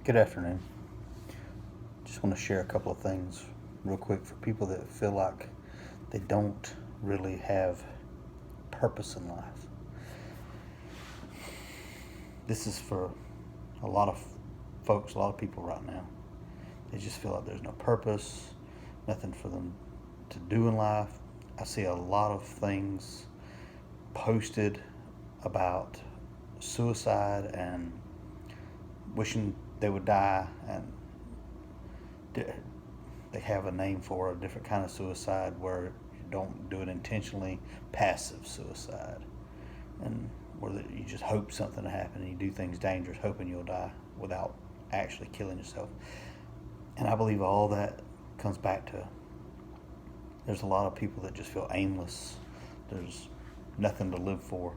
Good afternoon. Just want to share a couple of things real quick for people that feel like they don't really have purpose in life. This is for a lot of folks, a lot of people right now. They just feel like there's no purpose, nothing for them to do in life. I see a lot of things posted about suicide and wishing they would die, and they have a name for a different kind of suicide where you don't do it intentionally, passive suicide, and where you just hope something to happen and you do things dangerous hoping you'll die without actually killing yourself. And I believe all that comes back to there's a lot of people that just feel aimless. There's nothing to live for.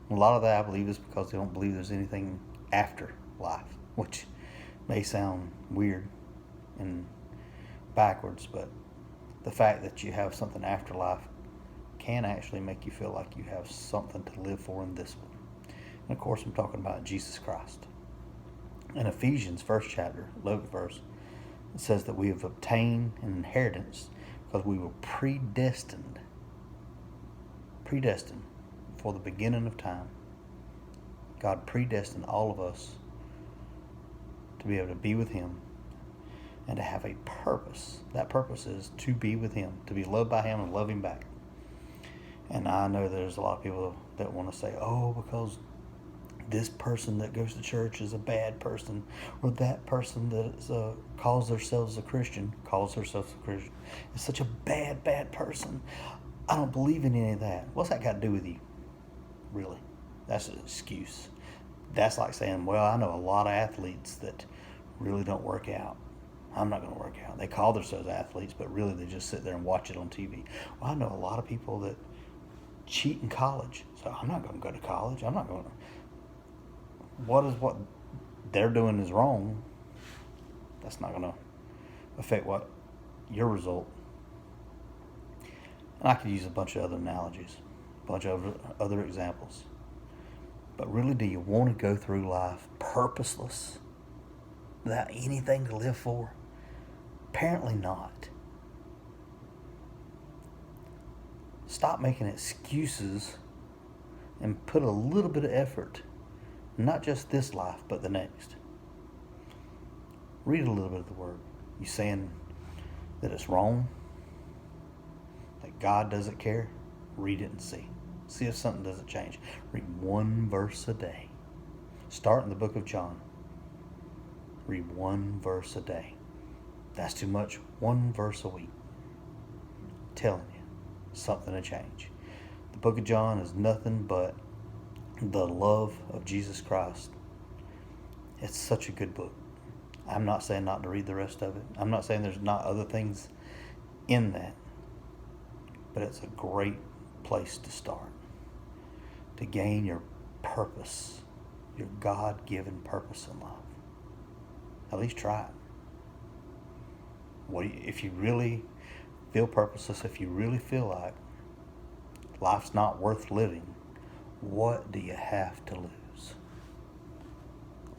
And a lot of that I believe is because they don't believe there's anything after life, which may sound weird and backwards, but the fact that you have something after life can actually make you feel like you have something to live for in this one. And of course, I'm talking about Jesus Christ. In Ephesians, first chapter, 11th verse, it says that we have obtained an inheritance because we were predestined for the beginning of time. God predestined all of us to be able to be with Him and to have a purpose. That purpose is to be with Him, to be loved by Him and love Him back. And I know there's a lot of people that want to say, oh, because this person that goes to church is a bad person, or that person that calls themselves a Christian is such a bad person. I don't believe in any of that. What's that got to do with you? Really? That's an excuse. That's like saying, well, I know a lot of athletes that really don't work out. I'm not going to work out. They call themselves athletes, but really they just sit there and watch it on TV. Well, I know a lot of people that cheat in college, so I'm not going to go to college. I'm not going to. What they're doing is wrong. That's not going to affect what your result. And I could use a bunch of other analogies, a bunch of other examples. But really, do you want to go through life purposeless, without anything to live for? Apparently not. Stop making excuses and put a little bit of effort, not just this life, but the next. Read a little bit of the Word. You saying that it's wrong? That God doesn't care? Read it and see. See if something doesn't change. Read one verse a day. Start in the book of John. Read one verse a day. That's too much. One verse a week. I'm telling you, something to change. The book of John is nothing but the love of Jesus Christ. It's such a good book. I'm not saying not to read the rest of it. I'm not saying there's not other things in that. But it's a great place to start, to gain your purpose, your God-given purpose in life. At least try it. If you really feel purposeless, if you really feel like life's not worth living, what do you have to lose?